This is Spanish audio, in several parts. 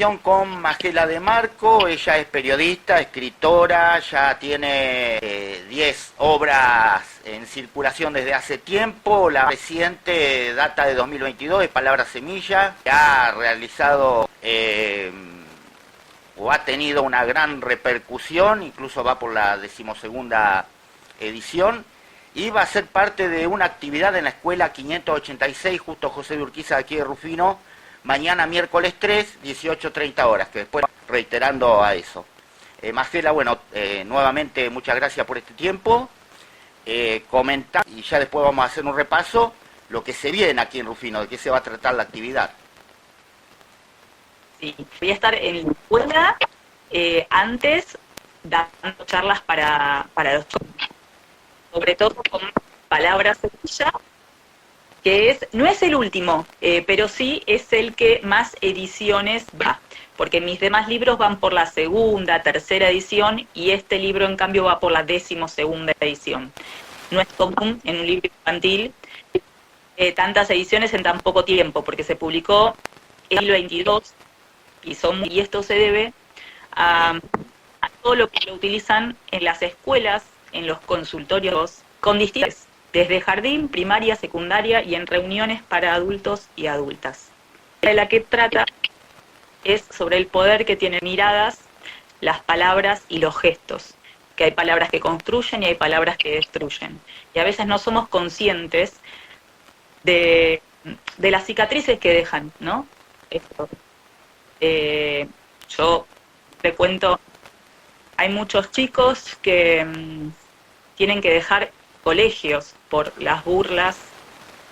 con Magela de Marco. Ella es periodista, escritora, ya tiene 10 obras en circulación desde hace tiempo. La reciente data de 2022 es Palabra Semilla, que ha realizado o ha tenido una gran repercusión, incluso va por la 12ª edición, y va a ser parte de una actividad en la escuela 586, justo José de Urquiza, aquí de Rufino, mañana miércoles 3, 18:30 horas, que después reiterando a eso. Magela, bueno, nuevamente muchas gracias por este tiempo. Comentar, y ya después vamos a hacer un repaso, lo que se viene aquí en Rufino, de qué se va a tratar la actividad. Sí, voy a estar en la escuela antes dando charlas para los chicos, sobre todo con Palabra Semilla, que no es el último, pero sí es el que más ediciones va, porque mis demás libros van por la 2ª, 3ª edición, y este libro en cambio va por la 12ª edición. No es común en un libro infantil tantas ediciones en tan poco tiempo, porque se publicó en el 2022, y esto se debe a todo lo que lo utilizan en las escuelas, en los consultorios, con distintas, desde jardín, primaria, secundaria y en reuniones para adultos y adultas. De la que trata es sobre el poder que tienen miradas, las palabras y los gestos, que hay palabras que construyen y hay palabras que destruyen. Y a veces no somos conscientes de las cicatrices que dejan, ¿no? Esto. Yo te cuento, hay muchos chicos que tienen que dejar colegios por las burlas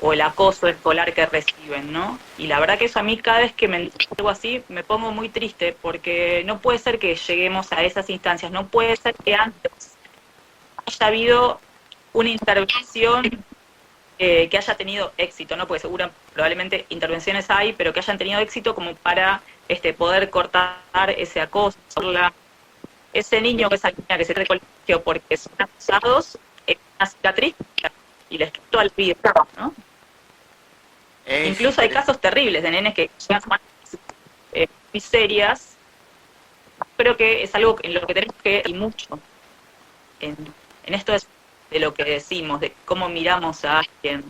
o el acoso escolar que reciben, ¿no? Y la verdad que eso a mí cada vez que me digo algo así me pongo muy triste, porque no puede ser que lleguemos a esas instancias, no puede ser que antes haya habido una intervención que haya tenido éxito, ¿no? Porque probablemente intervenciones hay, pero que hayan tenido éxito como para poder cortar ese acoso, ese niño o esa niña que se trae del colegio porque son acusados, es una cicatriz y les quitó al vida, ¿no? Incluso hay casos terribles de nenes que llegan a muy serias. Creo que es algo en lo que tenemos que ir mucho. En esto es de lo que decimos, de cómo miramos a alguien,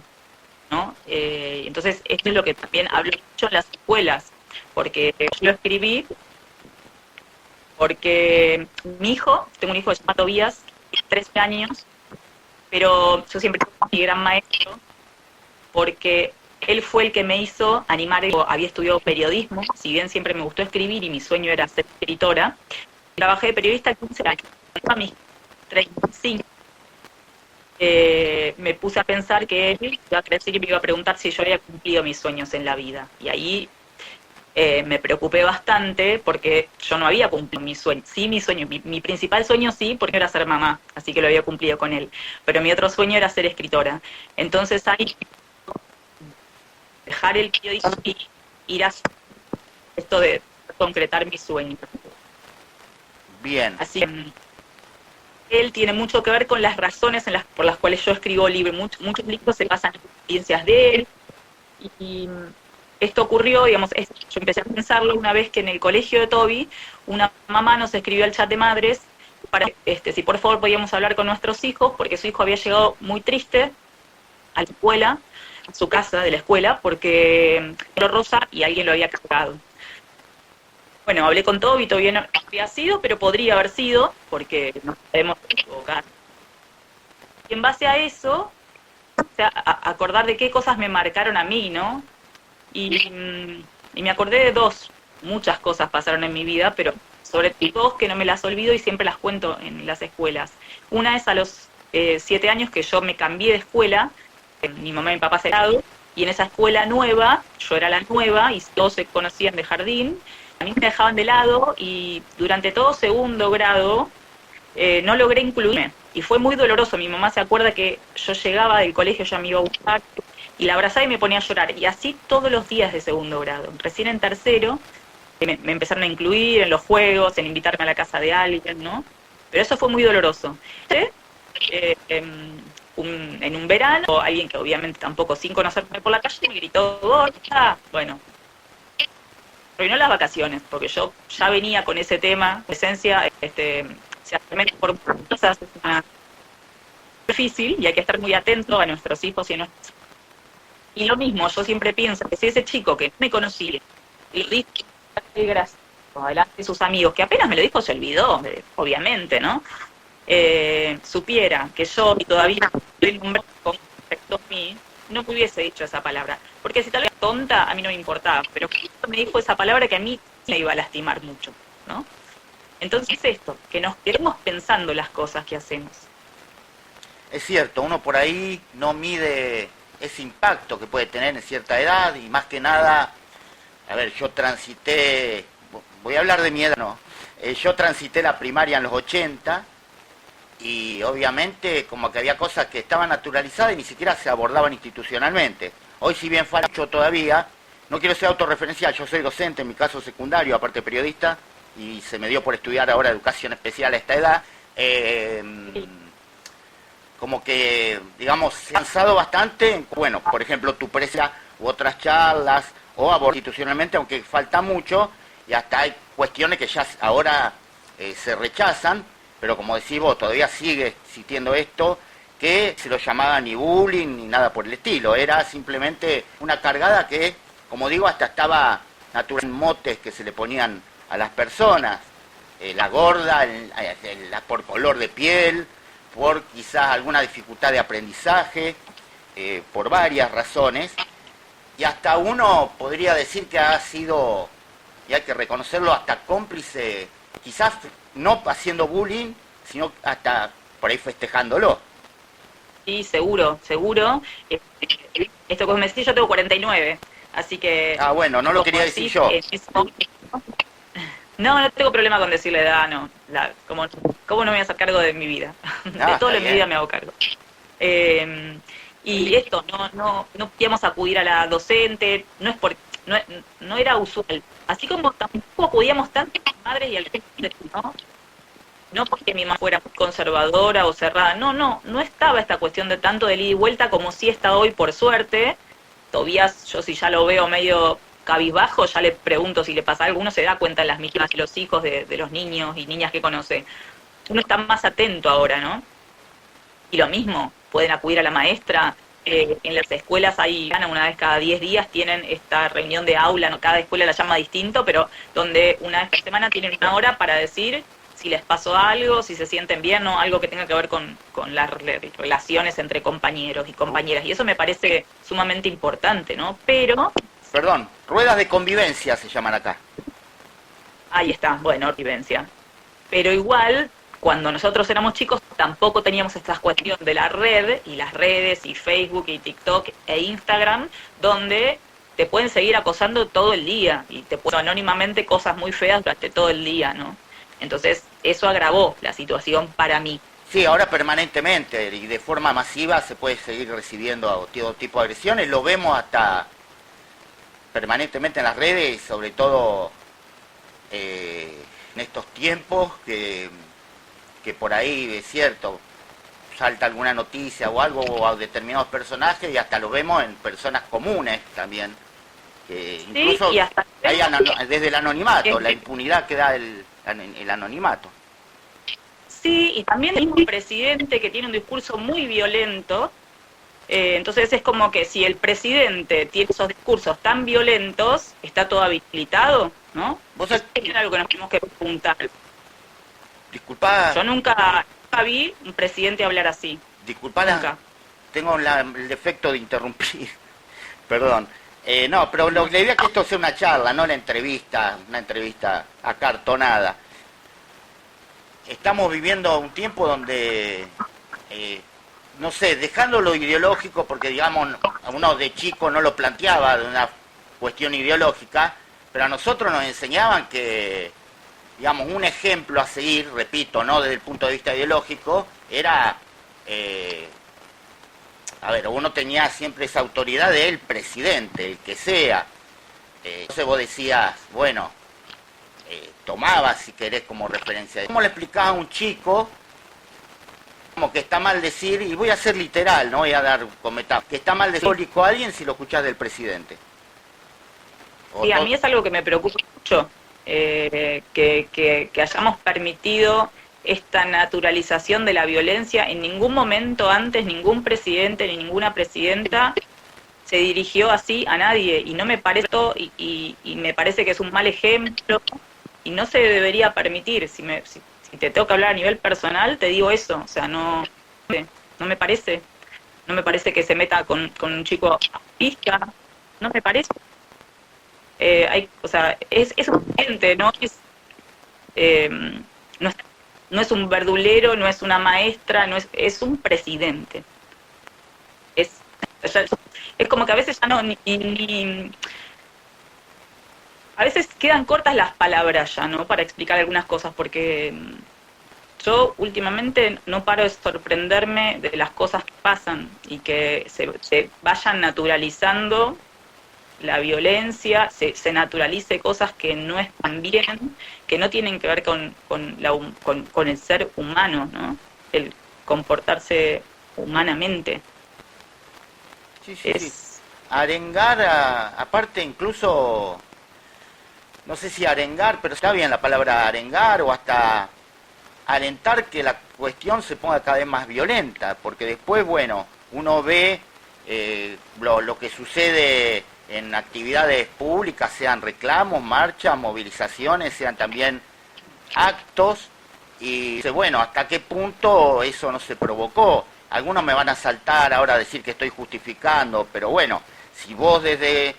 ¿no? Entonces, esto es lo que también hablo mucho en las escuelas, porque yo lo escribí porque mi hijo, tengo un hijo que se llama Tobías, tiene 13 años, pero yo siempre tuve mi gran maestro, porque él fue el que me hizo animar. Yo había estudiado periodismo, si bien siempre me gustó escribir y mi sueño era ser escritora. Trabajé de periodista 15 años, a mis 35. Me puse a pensar que él iba a crecer y me iba a preguntar si yo había cumplido mis sueños en la vida. Y ahí me preocupé bastante porque yo no había cumplido mi sueño. Sí, mi principal sueño sí, porque era ser mamá, así que lo había cumplido con él. Pero mi otro sueño era ser escritora. Entonces ahí dejar el periodismo y ir a esto de concretar mi sueño. Bien. Así que él tiene mucho que ver con las razones por las cuales yo escribo libros. Muchos libros se basan en experiencias de él. Y esto ocurrió, digamos, yo empecé a pensarlo una vez que en el colegio de Toby, una mamá nos escribió al chat de madres para si por favor podíamos hablar con nuestros hijos, porque su hijo había llegado muy triste a la escuela, a su casa de la escuela, porque era rosa y alguien lo había cargado. Bueno, hablé con Toby no había sido, pero podría haber sido, porque nos podemos equivocar. Y en base a eso, a acordar de qué cosas me marcaron a mí, ¿no? Y me acordé de muchas cosas pasaron en mi vida, pero sobre todo que no me las olvido y siempre las cuento en las escuelas. Una es a los 7 años que yo me cambié de escuela, mi mamá y mi papá se separaron, y en esa escuela nueva, yo era la nueva y todos se conocían de jardín, a mí me dejaban de lado y durante todo 2º grado no logré incluirme. Y fue muy doloroso. Mi mamá se acuerda que yo llegaba del colegio, ya me iba a buscar, y la abrazaba y me ponía a llorar. Y así todos los días de 2º grado. Recién en 3º me empezaron a incluir en los juegos, en invitarme a la casa de alguien, ¿no? Pero eso fue muy doloroso. En un verano, alguien que obviamente tampoco sin conocerme por la calle me gritó, ¡gorda! Bueno, arruinó las vacaciones, porque yo ya venía con ese tema, esencia, se realmente por cosas es una difícil y hay que estar muy atento a nuestros hijos y a nuestros. Y lo mismo, yo siempre pienso que si ese chico que no me conocía y lo dice gracias adelante de sus amigos, que apenas me lo dijo se olvidó, obviamente, ¿no? Supiera que yo y todavía estoy nombrando con respecto a mí, no me hubiese dicho esa palabra. Porque si tal vez tonta, a mí no me importaba, pero me dijo esa palabra que a mí me iba a lastimar mucho, ¿no? Entonces esto, que nos quedemos pensando las cosas que hacemos. Es cierto, uno por ahí no mide ese impacto que puede tener en cierta edad y más que nada, a ver, yo transité, voy a hablar de mi edad, no, yo transité la primaria en los 80 y obviamente como que había cosas que estaban naturalizadas y ni siquiera se abordaban institucionalmente. Hoy si bien falta mucho todavía, no quiero ser autorreferencial, yo soy docente, en mi caso secundario, aparte periodista, y se me dio por estudiar ahora educación especial a esta edad. Como que, digamos, se ha avanzado bastante, bueno, por ejemplo, tu presencia u otras charlas, o abordar institucionalmente, aunque falta mucho, y hasta hay cuestiones que ya ahora se rechazan, pero como decís vos, todavía sigue existiendo esto, que se lo llamaba ni bullying ni nada por el estilo, era simplemente una cargada que, como digo, hasta estaba natural en motes que se le ponían a las personas, la gorda, por color de piel, por quizás alguna dificultad de aprendizaje, por varias razones, y hasta uno podría decir que ha sido, y hay que reconocerlo, hasta cómplice, quizás no haciendo bullying, sino hasta por ahí festejándolo. Sí, seguro, seguro. Esto que me decís, yo tengo 49, así que... Ah, bueno, no lo quería decir yo. No, no tengo problema con decir la edad, no. ¿Cómo no me voy a hacer cargo de mi vida? De todo lo de mi vida me hago cargo. Y esto, no podíamos acudir a la docente, no era usual. Así como tampoco acudíamos tanto a las madres y al padre, ¿no? No porque mi mamá fuera conservadora o cerrada, no estaba esta cuestión de tanto de ida y vuelta como sí está hoy, por suerte. Tobías, yo si ya lo veo medio cabizbajo, ya le pregunto si le pasa algo, uno se da cuenta en las miradas de los hijos de los niños y niñas que conoce. Uno está más atento ahora, ¿no? Y lo mismo, pueden acudir a la maestra. En las escuelas hay, una vez cada 10 días tienen esta reunión de aula, ¿no? Cada escuela la llama distinto, pero donde una vez por semana tienen una hora para decir si les pasó algo, si se sienten bien o algo que tenga que ver con las relaciones entre compañeros y compañeras. Y eso me parece sumamente importante, ¿no? Pero... Perdón, ruedas de convivencia se llaman acá. Ahí está, bueno, convivencia. Pero igual, cuando nosotros éramos chicos, tampoco teníamos estas cuestiones de la red, y las redes, y Facebook, y TikTok, e Instagram, donde te pueden seguir acosando todo el día, y te ponen anónimamente cosas muy feas durante todo el día, ¿no? Entonces, eso agravó la situación para mí. Sí, ahora permanentemente y de forma masiva se puede seguir recibiendo todo tipo de agresiones, lo vemos hasta permanentemente en las redes, sobre todo en estos tiempos que por ahí es cierto, salta alguna noticia o algo o a determinados personajes y hasta lo vemos en personas comunes también, que incluso sí, hasta hay desde el anonimato, la impunidad que da el anonimato. Sí, y también el mismo presidente que tiene un discurso muy violento, entonces es como que si el presidente tiene esos discursos tan violentos, está todo habilitado, ¿no? ¿Vos es algo que nos tenemos que preguntar. Disculpá. Yo nunca vi un presidente hablar así. Disculpá, tengo el defecto de interrumpir. Perdón. No, pero la idea es que esto sea una charla, no una entrevista acartonada. Estamos viviendo un tiempo donde, no sé, dejando lo ideológico, porque digamos, a uno de chico no lo planteaba de una cuestión ideológica, pero a nosotros nos enseñaban que, digamos, un ejemplo a seguir, repito, no desde el punto de vista ideológico, era, uno tenía siempre esa autoridad del presidente, el que sea. Entonces vos decías, bueno, tomabas, si querés, como referencia. ¿Cómo le explicaba a un chico, como que está mal decir, y voy a ser literal, no voy a dar comentarios, que está mal decir a alguien si lo escuchás del presidente? Sí, a mí es algo que me preocupa mucho que hayamos permitido esta naturalización de la violencia. En ningún momento antes ningún presidente ni ninguna presidenta se dirigió así a nadie, y no me parece esto, y me parece que es un mal ejemplo y no se debería permitir. Si te tengo que hablar a nivel personal, te digo eso, o sea, no me parece que se meta con un chico autista, no me parece. O sea, es un gente, no es un verdulero, no es una maestra, es un presidente. Es como que a veces ya no a veces quedan cortas las palabras ya, ¿no? Para explicar algunas cosas, porque yo últimamente no paro de sorprenderme de las cosas que pasan y que se vayan naturalizando la violencia, se naturalice cosas que no están bien, que no tienen que ver con el ser humano, ¿no? El comportarse humanamente. Sí. Arengar, aparte incluso, no sé si arengar, pero está bien la palabra arengar, o hasta alentar que la cuestión se ponga cada vez más violenta, porque después, bueno, uno ve lo que sucede en actividades públicas, sean reclamos, marchas, movilizaciones, sean también actos, y dice, bueno, ¿hasta qué punto eso no se provocó? Algunos me van a saltar ahora a decir que estoy justificando, pero bueno, si vos desde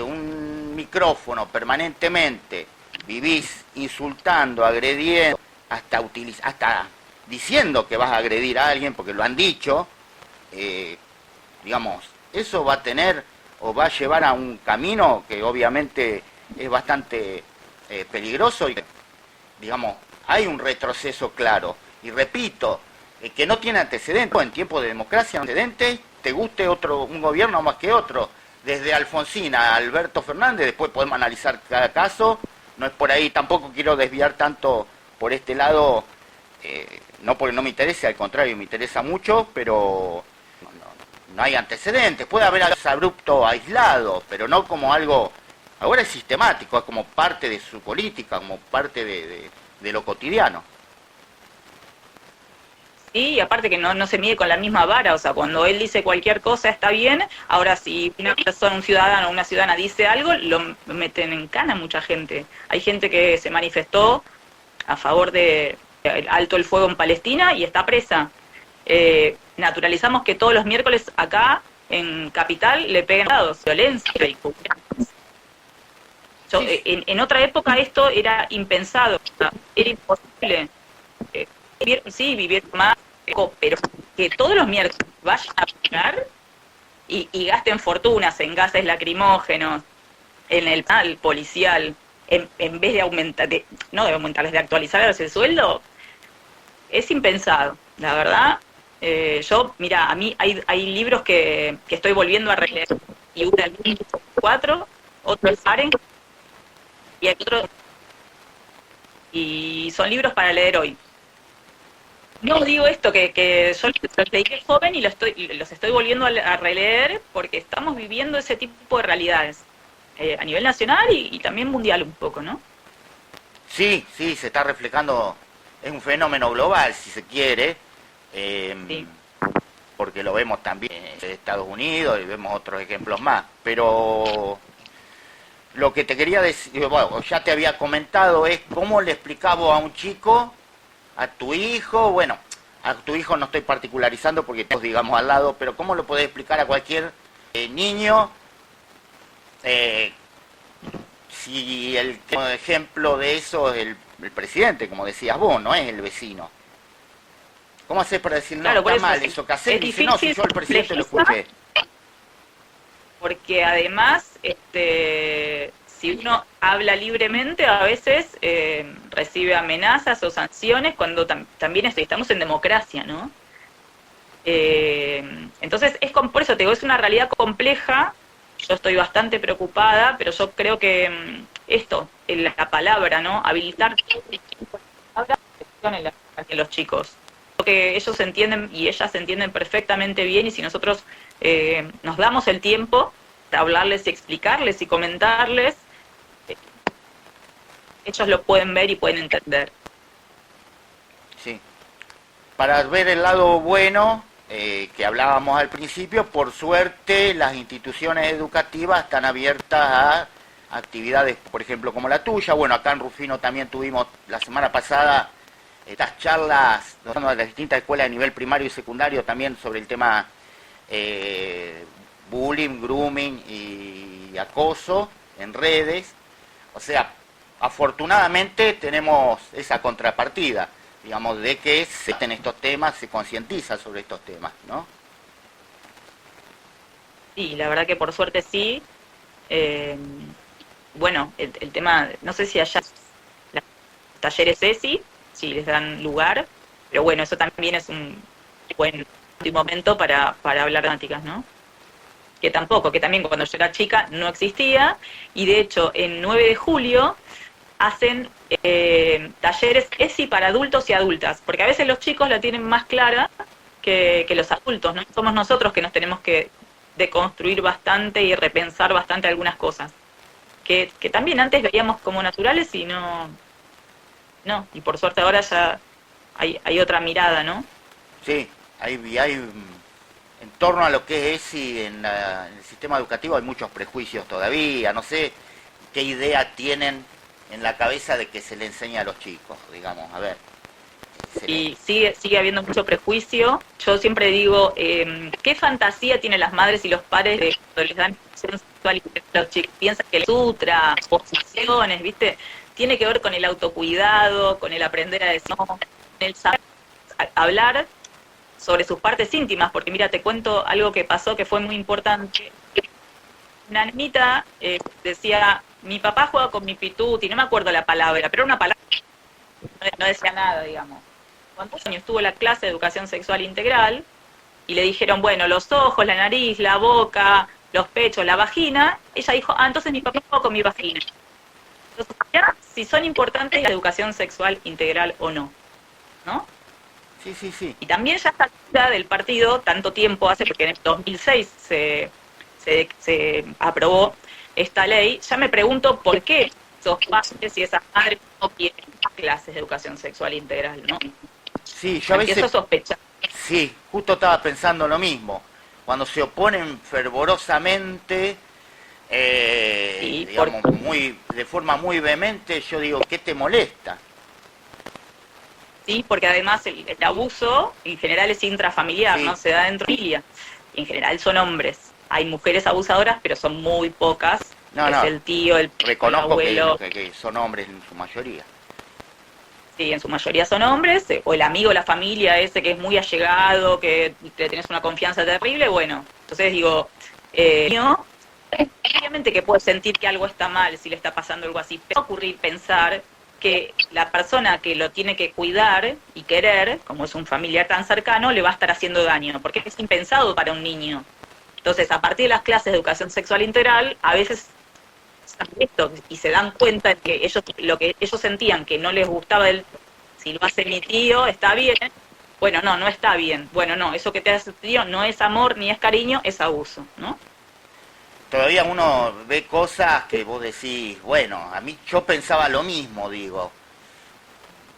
un micrófono permanentemente vivís insultando, agrediendo, hasta diciendo que vas a agredir a alguien porque lo han dicho, digamos, eso va a tener o va a llevar a un camino que obviamente es bastante peligroso, y digamos, hay un retroceso claro. Y repito, que no tiene antecedentes. En tiempos de democracia, antecedentes, te guste un gobierno más que otro. Desde Alfonsín a Alberto Fernández, después podemos analizar cada caso. No es por ahí, tampoco quiero desviar tanto por este lado, no porque no me interese, al contrario, me interesa mucho, pero no hay antecedentes. Puede haber algo abrupto, aislado, pero no como algo. Ahora es sistemático, es como parte de su política, como parte de lo cotidiano. Sí, y aparte que no se mide con la misma vara, o sea, cuando él dice cualquier cosa está bien. Ahora si una persona, un ciudadano o una ciudadana dice algo, lo meten en cana mucha gente. Hay gente que se manifestó a favor de alto el fuego en Palestina y está presa. Naturalizamos que todos los miércoles acá en Capital le peguen dados, violencia y en otra época esto era impensado, era imposible. Vivir más, pero que todos los miércoles vayan a pegar y gasten fortunas en gases lacrimógenos, en el mal policial, en vez de aumentar, no de aumentarles, de actualizarles el sueldo, es impensado, la verdad. Mira, a mí hay libros que estoy volviendo a releer, y uno es el 4, otro es Aren, y hay otro, y son libros para leer hoy. No digo esto, que yo los leí de joven y los estoy volviendo a releer porque estamos viviendo ese tipo de realidades a nivel nacional y también mundial un poco, ¿no? Sí, se está reflejando, es un fenómeno global, si se quiere, Sí. Porque lo vemos también en Estados Unidos y vemos otros ejemplos más, pero lo que te quería decir, bueno, ya te había comentado, es cómo le explicaba a un chico, a tu hijo, bueno, a tu hijo no estoy particularizando porque todos digamos al lado, pero cómo lo podés explicar a cualquier niño, si el ejemplo de eso es el presidente, como decías vos, no es el vecino. ¿Cómo haces para decir, no, claro, está mal eso que haces? Dice, no, si yo al presidente lo escuché. Porque además, si uno habla libremente, a veces recibe amenazas o sanciones cuando también estamos en democracia, ¿no? Entonces, por eso te digo, es una realidad compleja. Yo estoy bastante preocupada, pero yo creo que la palabra, ¿no? Habilitar en los chicos. Que ellos entienden y ellas entienden perfectamente bien, y si nosotros nos damos el tiempo de hablarles y explicarles y comentarles, ellos lo pueden ver y pueden entender. Sí. Para ver el lado bueno, que hablábamos al principio, por suerte las instituciones educativas están abiertas a actividades, por ejemplo, como la tuya. Bueno, acá en Rufino también tuvimos la semana pasada estas charlas de las distintas escuelas de nivel primario y secundario también sobre el tema bullying, grooming y acoso en redes. O sea, afortunadamente tenemos esa contrapartida, digamos, de que se en estos temas, se concientiza sobre estos temas, ¿no? Sí, la verdad que por suerte sí. Bueno, el tema, no sé si allá los talleres ESI, si les dan lugar, pero bueno, eso también es un buen momento para hablar de temáticas, ¿no? Que tampoco, que también cuando yo era chica no existía, y de hecho en 9 de julio hacen talleres ESI para adultos y adultas, porque a veces los chicos la tienen más clara que los adultos, ¿no? Somos nosotros que nos tenemos que deconstruir bastante y repensar bastante algunas cosas, que también antes veíamos como naturales y no, y por suerte ahora ya hay otra mirada, ¿no? Sí, hay en torno a lo que es ESI en el sistema educativo hay muchos prejuicios todavía, no sé qué idea tienen en la cabeza de que se le enseña a los chicos, digamos, a ver. Y sigue habiendo mucho prejuicio. Yo siempre digo, ¿qué fantasía tienen las madres y los padres de cuando les dan educación sexual y los chicos piensan que el sutra, posiciones, ¿viste? Tiene que ver con el autocuidado, con el aprender a decir, no, con el saber hablar sobre sus partes íntimas, porque mira, te cuento algo que pasó que fue muy importante. Una niñita decía, mi papá juega con mi pituti, no me acuerdo la palabra, pero era una palabra que no decía nada, digamos. Cuando un año estuvo en la clase de educación sexual integral y le dijeron, bueno, los ojos, la nariz, la boca, los pechos, la vagina, ella dijo, entonces mi papá juega con mi vagina. Entonces, ya, si son importantes la educación sexual integral o no, ¿no? Sí, sí, sí. Y también ya está la del partido, tanto tiempo hace, porque en el 2006 se aprobó esta ley, ya me pregunto por qué esos padres y esas madres no quieren clases de educación sexual integral, ¿no? Sí, yo a veces... Empiezo a sospechar. Sí, justo estaba pensando lo mismo. Cuando se oponen fervorosamente, Sí, digamos, de forma muy vehemente, yo digo, ¿qué te molesta? Sí, porque además el abuso en general es intrafamiliar, Sí. ¿no? Se da dentro de la familia. Y en general son hombres. Hay mujeres abusadoras, pero son muy pocas. No, es no. el tío, el Reconozco abuelo. que son hombres en su mayoría. Sí, en su mayoría son hombres, o el amigo, la familia ese que es muy allegado, que te tenés una confianza terrible, bueno, entonces digo, no, obviamente que puede sentir que algo está mal si le está pasando algo así, pero ocurrir pensar que la persona que lo tiene que cuidar y querer, como es un familiar tan cercano, le va a estar haciendo daño, porque es impensado para un niño. Entonces, a partir de las clases de educación sexual integral, a veces esto y se dan cuenta de que ellos lo que ellos sentían que no les gustaba si lo hace mi tío está bien, bueno, no está bien, bueno, no, eso que te hace tu tío no es amor ni es cariño, es abuso, ¿no? Todavía uno ve cosas que vos decís, bueno, a mí yo pensaba lo mismo, digo.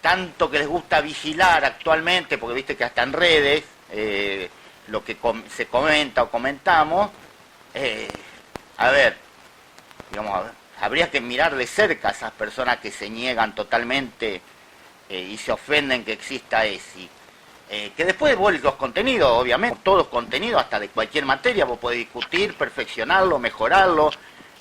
Tanto que les gusta vigilar actualmente, porque viste que hasta en redes, lo que se comenta o comentamos, a ver, digamos, habría que mirar de cerca a esas personas que se niegan totalmente y se ofenden que exista ESI. Que después vos los contenidos, obviamente, todos contenidos, hasta de cualquier materia, vos podés discutir, perfeccionarlo, mejorarlo,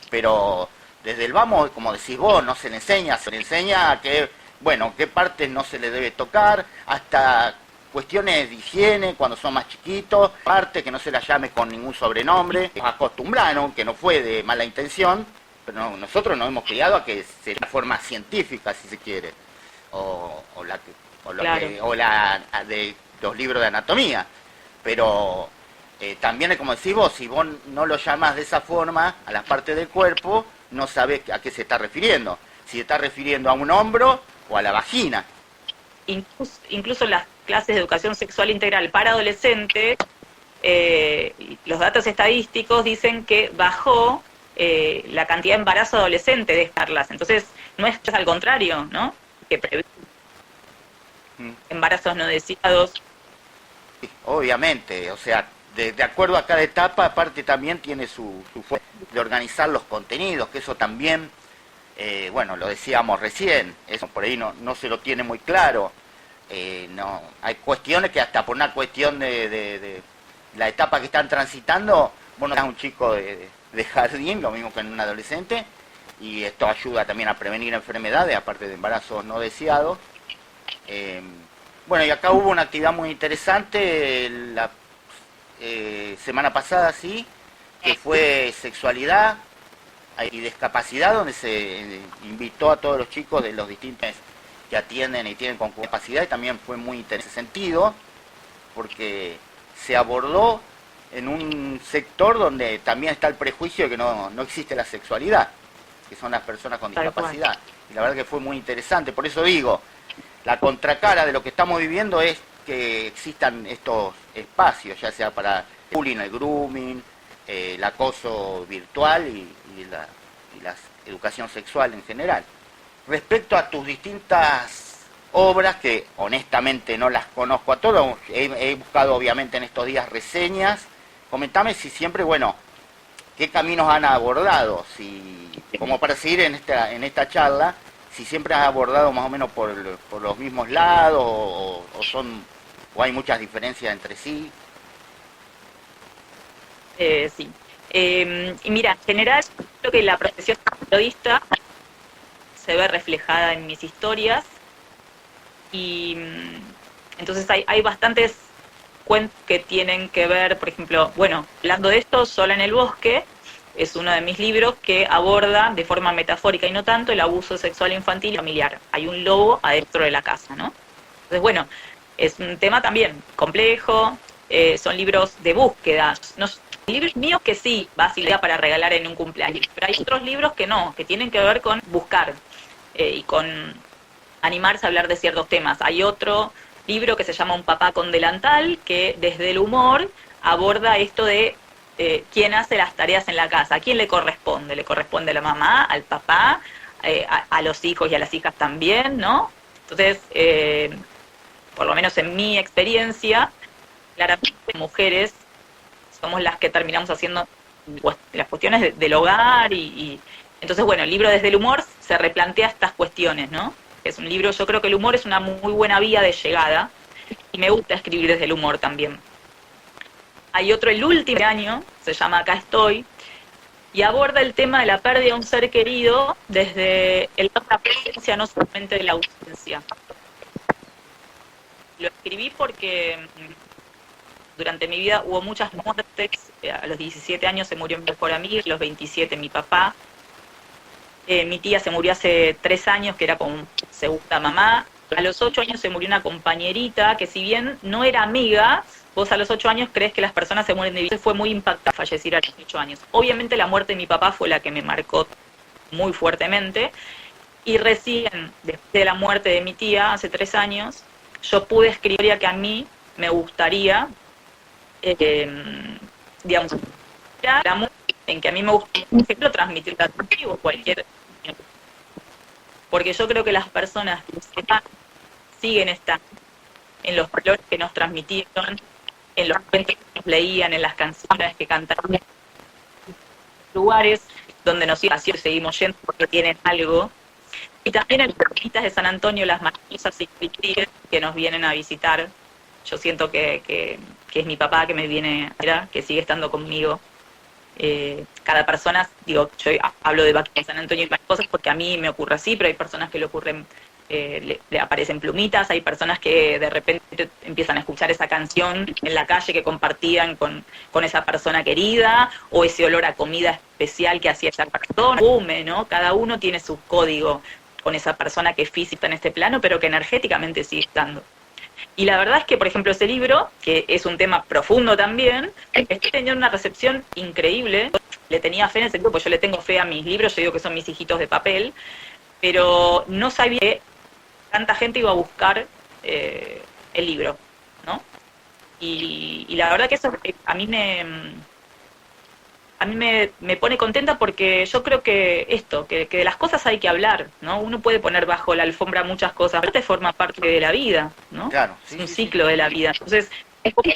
pero desde el vamos, como decís vos, no se le enseña que, bueno, qué partes no se le debe tocar, hasta cuestiones de higiene cuando son más chiquitos, parte que no se la llame con ningún sobrenombre, acostumbraron, que no fue de mala intención, pero no, nosotros nos hemos criado a que sea de forma científica, si se quiere, la de los libros de anatomía, pero también, como decís vos, si vos no lo llamás de esa forma a las partes del cuerpo, no sabés a qué se está refiriendo, si se está refiriendo a un hombro o a la vagina. Incluso las clases de educación sexual integral para adolescentes, los datos estadísticos dicen que bajó la cantidad de embarazo adolescente de charlas. Entonces, no es al contrario, ¿no? Que prevé Mm. embarazos no deseados. Sí, obviamente, o sea, de acuerdo a cada etapa, aparte también tiene su forma de organizar los contenidos, que eso también, bueno, lo decíamos recién, eso por ahí no se lo tiene muy claro. No, hay cuestiones que hasta por una cuestión de la etapa que están transitando, bueno, es un chico de jardín, lo mismo que en un adolescente, y esto ayuda también a prevenir enfermedades, aparte de embarazos no deseados. Eh, bueno, y acá hubo una actividad muy interesante la semana pasada, sí, que fue sexualidad y discapacidad, donde se invitó a todos los chicos de los distintos que atienden y tienen con capacidad, y también fue muy interesante en ese sentido, porque se abordó en un sector donde también está el prejuicio de que no existe la sexualidad, que son las personas con discapacidad. Y la verdad que fue muy interesante, por eso digo, la contracara de lo que estamos viviendo es que existan estos espacios, ya sea para el bullying, el grooming, el acoso virtual y la educación sexual en general. Respecto a tus distintas obras, que honestamente no las conozco a todas, he buscado obviamente en estos días reseñas, comentame si siempre, bueno, qué caminos han abordado, si como para seguir en esta charla, si siempre has abordado más o menos por los mismos lados o hay muchas diferencias entre sí. Sí. Y mira, en general, creo que la profesión periodista se ve reflejada en mis historias y entonces hay bastantes cuentos que tienen que ver, por ejemplo, bueno, hablando de esto, Sola en el bosque es uno de mis libros que aborda de forma metafórica y no tanto el abuso sexual infantil y familiar. Hay un lobo adentro de la casa, ¿no? Entonces, bueno, es un tema también complejo, son libros de búsqueda, no, libros míos que sí, básicamente para regalar en un cumpleaños, pero hay otros libros que no, que tienen que ver con buscar y con animarse a hablar de ciertos temas. Hay otro libro que se llama Un papá con delantal, que desde el humor aborda esto de quién hace las tareas en la casa, a quién le corresponde. Le corresponde a la mamá, al papá, a los hijos y a las hijas también, ¿no? Entonces, por lo menos en mi experiencia, claramente mujeres somos las que terminamos haciendo las cuestiones del hogar y entonces, bueno, el libro desde el humor se replantea estas cuestiones, ¿no? Es un libro, yo creo que el humor es una muy buena vía de llegada y me gusta escribir desde el humor también. Hay otro, el último año, se llama Acá estoy, y aborda el tema de la pérdida de un ser querido desde la presencia, no solamente de la ausencia. Lo escribí porque durante mi vida hubo muchas muertes. A los 17 años se murió mi mejor amigo, a los 27 mi papá. Mi tía se murió hace 3 años, que era como segunda mamá. A los 8 años se murió una compañerita que, si bien no era amiga, vos a los 8 años crees que las personas se mueren de vida. Fue muy impactante fallecer a los 8 años. Obviamente la muerte de mi papá fue la que me marcó muy fuertemente. Y recién, después de la muerte de mi tía, hace 3 años, yo pude escribir que a mí me gustaría, digamos, la música en que a mí me gusta, por ejemplo, transmitir o cualquier. Porque yo creo que las personas que siguen estando en los valores que nos transmitieron, en los cuentos que nos leían, en las canciones que cantaron, lugares donde nos seguimos yendo porque tienen algo. Y también en las ermitas de San Antonio, las maravillosas que nos vienen a visitar. Yo siento que es mi papá que me viene a ver, que sigue estando conmigo. Cada persona, digo, yo hablo de San Antonio y varias cosas porque a mí me ocurre así, pero hay personas que le ocurren, le aparecen plumitas, hay personas que de repente empiezan a escuchar esa canción en la calle que compartían con esa persona querida, o ese olor a comida especial que hacía esa persona, ¿no? Cada uno tiene su código con esa persona que es física en este plano, pero que energéticamente sigue estando. Y la verdad es que, por ejemplo, ese libro, que es un tema profundo también, está teniendo una recepción increíble. Le tenía fe en ese grupo, yo le tengo fe a mis libros, yo digo que son mis hijitos de papel, pero no sabía que tanta gente iba a buscar el libro, ¿no? Y la verdad que eso a mí a mí me pone contenta porque yo creo que esto, que de las cosas hay que hablar, ¿no? Uno puede poner bajo la alfombra muchas cosas, pero te forma parte de la vida, ¿no? Claro, Es sí, un sí, sí. ciclo de la vida. Entonces, es como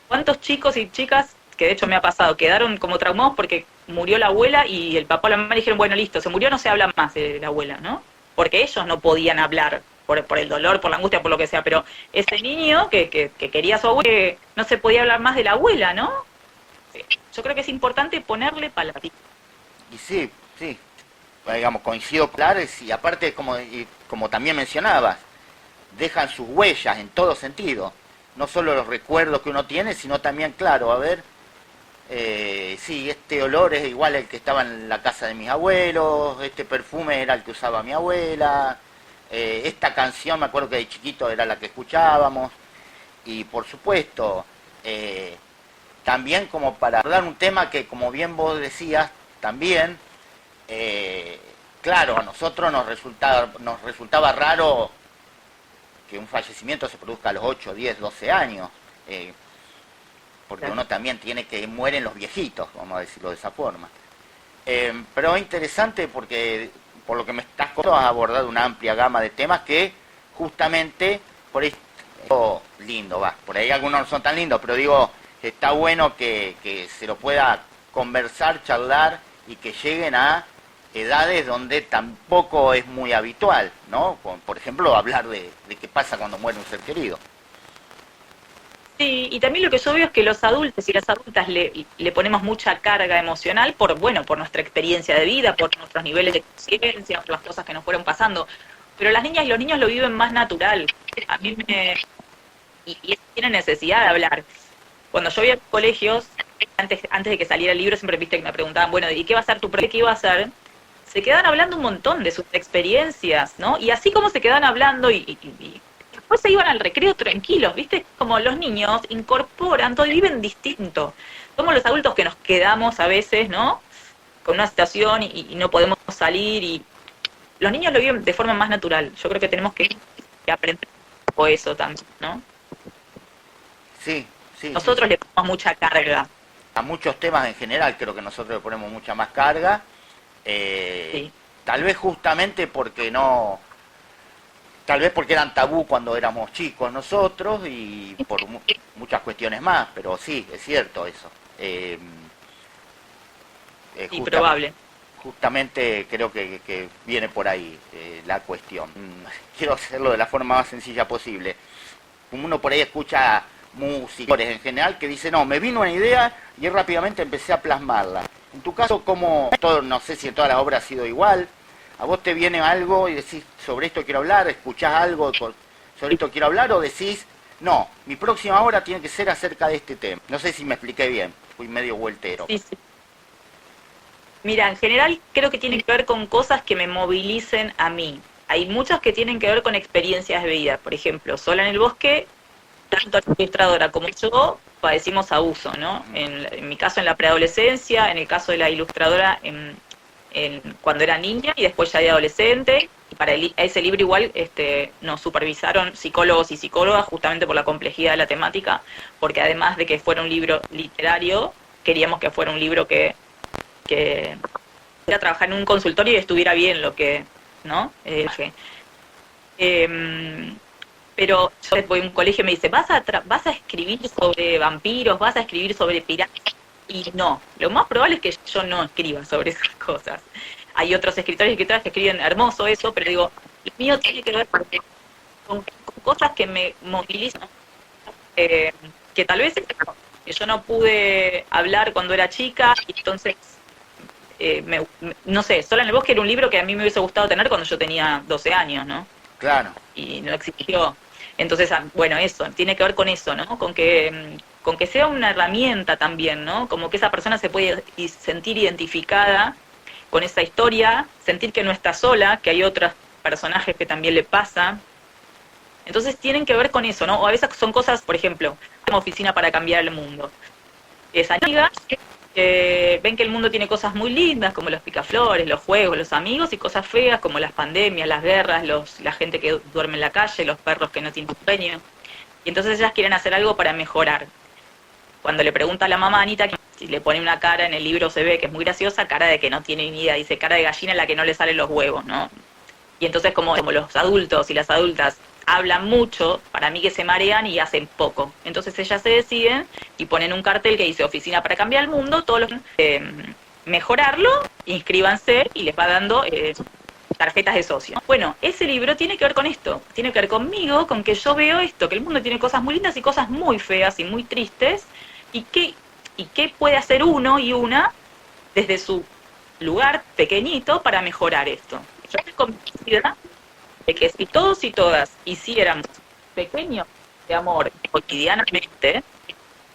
¿cuántos chicos y chicas, que de hecho me ha pasado, quedaron como traumados porque murió la abuela y el papá o la mamá dijeron, bueno, listo, se murió, no se habla más de la abuela, ¿no? Porque ellos no podían hablar por el dolor, por la angustia, por lo que sea, pero ese niño que quería a su abuela, no se podía hablar más de la abuela, ¿no? Yo creo que es importante ponerle palabras. Y sí, sí, digamos, coincido claro, y aparte, como también mencionabas, dejan sus huellas en todo sentido, no solo los recuerdos que uno tiene, sino también, claro, a ver, sí, este olor es igual al que estaba en la casa de mis abuelos, este perfume era el que usaba mi abuela, esta canción me acuerdo que de chiquito era la que escuchábamos, y por supuesto, también como para hablar un tema que, como bien vos decías, también, claro, a nosotros nos resultaba raro que un fallecimiento se produzca a los 8, 10, 12 años, porque Claro. uno también tiene que mueren los viejitos, vamos a decirlo de esa forma. Pero es interesante porque, por lo que me estás contando, has abordado una amplia gama de temas que justamente, por ahí, lindo, va, por ahí algunos no son tan lindos, pero digo, está bueno que se lo pueda conversar, charlar y que lleguen a edades donde tampoco es muy habitual, ¿no? Por ejemplo, hablar de qué pasa cuando muere un ser querido. Sí, y también lo que yo veo es que los adultos y las adultas le ponemos mucha carga emocional por nuestra experiencia de vida, por nuestros niveles de conciencia, por las cosas que nos fueron pasando. Pero las niñas y los niños lo viven más natural. A mí y tienen necesidad de hablar. Cuando yo iba a los colegios, antes de que saliera el libro, siempre viste que me preguntaban, bueno, ¿y qué va a ser tu proyecto? ¿Qué iba a hacer? Se quedan hablando un montón de sus experiencias, ¿no? Y así como se quedan hablando y después se iban al recreo tranquilos, ¿viste? Como los niños incorporan todo y viven distinto. Somos los adultos que nos quedamos a veces, ¿no? Con una situación y no podemos salir y los niños lo viven de forma más natural. Yo creo que tenemos que aprender un poco eso también, ¿no? Sí, sí, sí, Nosotros sí. le ponemos mucha carga, A muchos temas en general creo que nosotros le ponemos mucha más carga, eh, sí. tal vez justamente porque no, tal vez porque eran tabú cuando éramos chicos nosotros y por muchas cuestiones más, pero sí, es cierto eso. Sí, Justamente, probable. justamente creo que viene por ahí la cuestión. Quiero hacerlo de la forma más sencilla posible. Uno por ahí escucha músicos en general que dicen, no, me vino una idea y rápidamente empecé a plasmarla. En tu caso, ¿cómo? Todo, no sé si en todas las obras ha sido igual. ¿A vos te viene algo y decís, sobre esto quiero hablar? ¿Escuchás algo sobre esto quiero hablar? ¿O decís, no, mi próxima obra tiene que ser acerca de este tema? No sé si me expliqué bien, fui medio vueltero. Sí, sí. Mira, en general creo que tiene que ver con cosas que me movilicen a mí. Hay muchas que tienen que ver con experiencias de vida. Por ejemplo, Sola en el bosque, tanto la ilustradora como yo padecimos abuso, ¿no? En mi caso en la preadolescencia, en el caso de la ilustradora cuando era niña y después ya de adolescente. Y para ese libro igual nos supervisaron psicólogos y psicólogas justamente por la complejidad de la temática, porque además de que fuera un libro literario, queríamos que fuera un libro que a trabajar en un consultorio y estuviera bien lo que, ¿no? Pero yo voy a un colegio y me dice, ¿vas a escribir sobre vampiros? ¿Vas a escribir sobre piratas? Y no, lo más probable es que yo no escriba sobre esas cosas. Hay otros escritores y escritoras que escriben hermoso eso, pero digo, lo mío tiene que ver con cosas que me movilizan, que tal vez que yo no pude hablar cuando era chica, y entonces no sé, Sola en el bosque era un libro que a mí me hubiese gustado tener cuando yo tenía 12 años, ¿no? Claro, Y no existió. Entonces, bueno, eso, tiene que ver con eso, ¿no? Con que sea una herramienta también, ¿no? Como que esa persona se puede sentir identificada con esa historia, sentir que no está sola, que hay otros personajes que también le pasa. Entonces tienen que ver con eso, ¿no? O a veces son cosas, por ejemplo, como Oficina para Cambiar el Mundo. Es amiga ven que el mundo tiene cosas muy lindas, como los picaflores, los juegos, los amigos, y cosas feas, como las pandemias, las guerras, la gente que duerme en la calle, los perros que no tienen sueño. Y entonces ellas quieren hacer algo para mejorar. cuando le pregunta a la mamá Anita, si le pone una cara en el libro, se ve que es muy graciosa, cara de que no tiene ni idea, dice cara de gallina en la que no le salen los huevos, ¿no? Y entonces como los adultos y las adultas hablan mucho, para mí que se marean y hacen poco. Entonces ellas se deciden y ponen un cartel que dice Oficina para Cambiar el Mundo, todos los mejorarlo, inscríbanse y les va dando tarjetas de socio. Bueno, ese libro tiene que ver con esto, tiene que ver conmigo, con que yo veo esto, que el mundo tiene cosas muy lindas y cosas muy feas y muy tristes, y qué puede hacer uno y una desde su lugar pequeñito para mejorar esto. Yo estoy convencida de que si todos y todas hiciéramos pequeños de amor cotidianamente,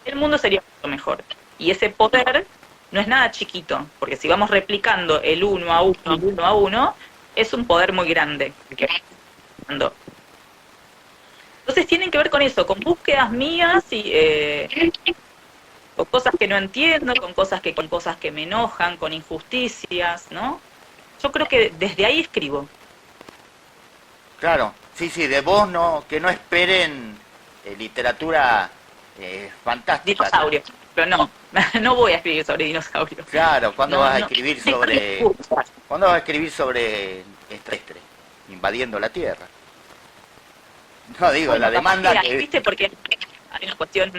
el mundo sería mucho mejor. Y ese poder no es nada chiquito, porque si vamos replicando el uno a uno, es un poder muy grande. Entonces tienen que ver con eso, con búsquedas mías y con cosas que no entiendo, con cosas que me enojan, con injusticias, ¿no? Yo creo que desde ahí escribo. Claro, sí, de vos que no esperen literatura fantástica. Dinosaurio, pero no voy a escribir sobre dinosaurios. Claro, ¿cuándo vas a escribir sobre extraterrestres invadiendo la Tierra? No digo, bueno, la demanda que... ¿Viste? Porque hay una cuestión,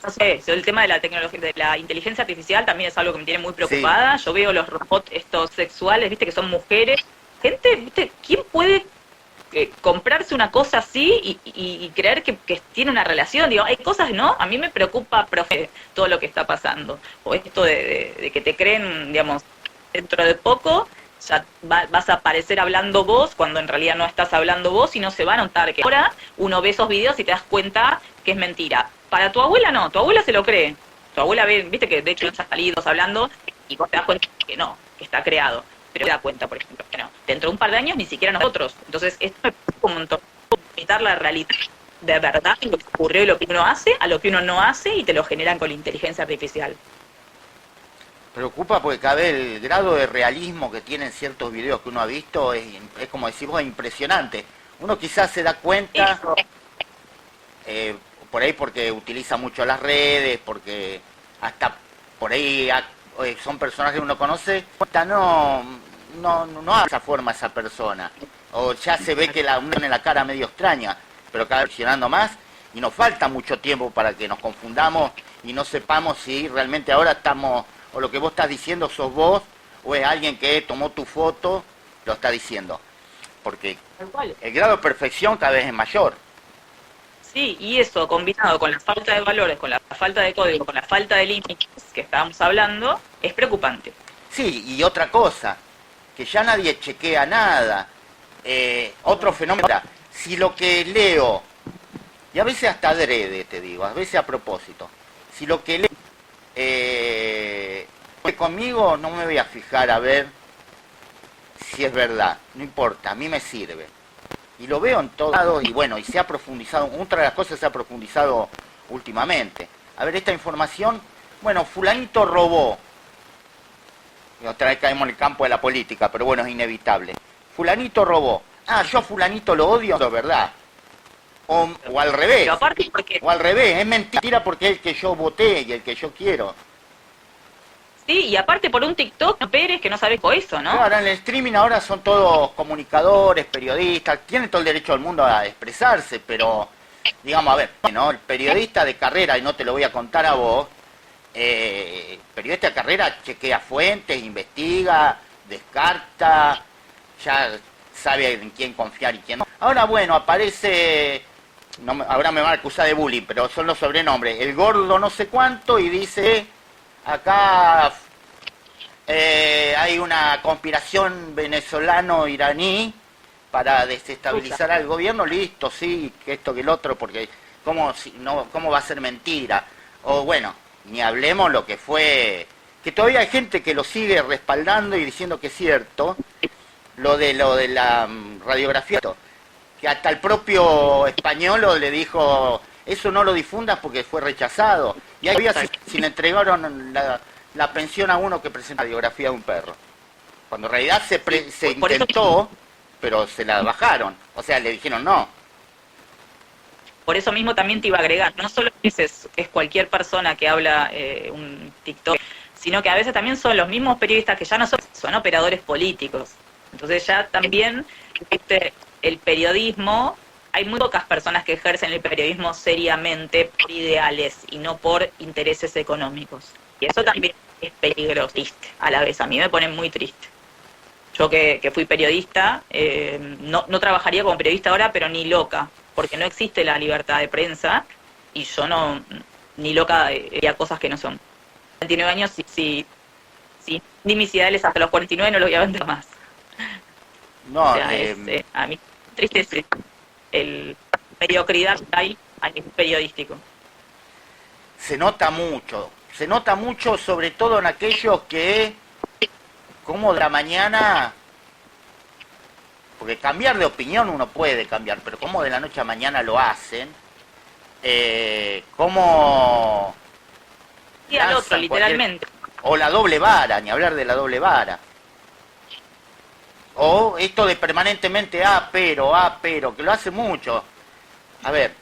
no sé, el tema de la tecnología, de la inteligencia artificial también es algo que me tiene muy preocupada. Sí. Yo veo los robots estos sexuales, ¿viste? Que son mujeres. Gente, ¿viste? ¿Quién puede comprarse una cosa así y creer que tiene una relación? Digo, hay cosas, ¿no? A mí me preocupa, profe, todo lo que está pasando. O esto de que te creen, digamos, dentro de poco ya vas a aparecer hablando vos cuando en realidad no estás hablando vos y no se va a notar que ahora uno ve esos videos y te das cuenta que es mentira. Para tu abuela no, tu abuela se lo cree. Tu abuela ve, viste que de hecho están salidos hablando y vos te das cuenta que no, que está creado. Pero te das cuenta, por ejemplo, que no. Dentro de un par de años ni siquiera nosotros. Entonces esto es como limitar la realidad de verdad, lo que ocurrió y lo que uno hace, a lo que uno no hace y te lo generan con la inteligencia artificial. Preocupa porque cada vez el grado de realismo que tienen ciertos videos que uno ha visto es como decimos, impresionante. Uno quizás se da cuenta, por ahí porque utiliza mucho las redes, porque hasta por ahí son personas que uno conoce, no de esa forma esa persona. O ya se ve que uno tiene la cara medio extraña, pero cada vez presionando más y nos falta mucho tiempo para que nos confundamos y no sepamos si realmente ahora estamos... o lo que vos estás diciendo sos vos, o es alguien que tomó tu foto, lo está diciendo. Porque el grado de perfección cada vez es mayor. Sí, y eso combinado con la falta de valores, con la falta de código, con la falta de límites que estábamos hablando, es preocupante. Sí, y otra cosa, que ya nadie chequea nada. Otro fenómeno, si lo que leo, y a veces hasta adrede, te digo, a veces a propósito, si lo que leo conmigo no me voy a fijar a ver si es verdad, no importa, a mí me sirve y lo veo en todos lados y bueno, y se ha profundizado, otra de las cosas se ha profundizado últimamente. A ver, esta información, bueno, fulanito robó, y otra vez caemos en el campo de la política, pero bueno, es inevitable. Fulanito robó, yo a fulanito lo odio, es verdad. O al revés, o al revés, es mentira porque es el que yo voté y el que yo quiero. Sí, y aparte por un TikTok, Pérez, que no sabes con eso, ¿no? Claro, en el streaming ahora son todos comunicadores, periodistas, tienen todo el derecho del mundo a expresarse, pero, digamos, a ver, ¿no? El periodista de carrera, y no te lo voy a contar a vos, el periodista de carrera chequea fuentes, investiga, descarta, ya sabe en quién confiar y quién no. Ahora, bueno, aparece... ahora me van a acusar de bullying, pero son los sobrenombres. El gordo no sé cuánto y dice, acá hay una conspiración venezolano-iraní para desestabilizar al gobierno, listo, sí, que esto que el otro, porque ¿cómo va a ser mentira? O bueno, ni hablemos lo que fue, que todavía hay gente que lo sigue respaldando y diciendo que es cierto, lo de la radiografía, que hasta el propio Españolo le dijo, eso no lo difundas porque fue rechazado. Y ahí si le entregaron la pensión a uno que presenta la radiografía de un perro. Cuando en realidad se intentó, pero se la bajaron. O sea, le dijeron no. Por eso mismo también te iba a agregar, no solo es cualquier persona que habla un TikTok, sino que a veces también son los mismos periodistas que ya no son operadores políticos. Entonces ya también el periodismo, hay muy pocas personas que ejercen el periodismo seriamente por ideales y no por intereses económicos. Y eso también es peligroso, triste a la vez. A mí me pone muy triste. Yo que fui periodista, no trabajaría como periodista ahora, pero ni loca, porque no existe la libertad de prensa y yo ni loca diría cosas que no son. 29 años, si di mis ideales hasta los 49 no los voy a vender más. No, o sea, a mí triste es el mediocridad que hay a nivel periodístico. se nota mucho sobre todo en aquellos que, como de la mañana, porque cambiar de opinión uno puede cambiar, pero como de la noche a mañana lo hacen, como... Y al otro, literalmente. O la doble vara, ni hablar de la doble vara. O esto de permanentemente pero, que lo hace mucho. A ver,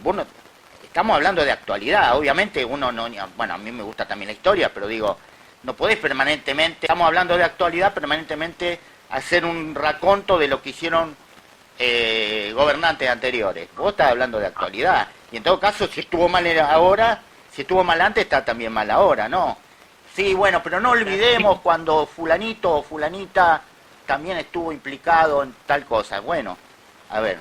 bueno, estamos hablando de actualidad, obviamente uno no... Bueno, a mí me gusta también la historia, pero digo, no podés permanentemente, estamos hablando de actualidad, permanentemente hacer un raconto de lo que hicieron gobernantes anteriores. Vos estás hablando de actualidad. Y en todo caso, si estuvo mal ahora, si estuvo mal antes, está también mal ahora, ¿no? Sí, bueno, pero no olvidemos cuando fulanito o fulanita también estuvo implicado en tal cosa. Bueno, a ver,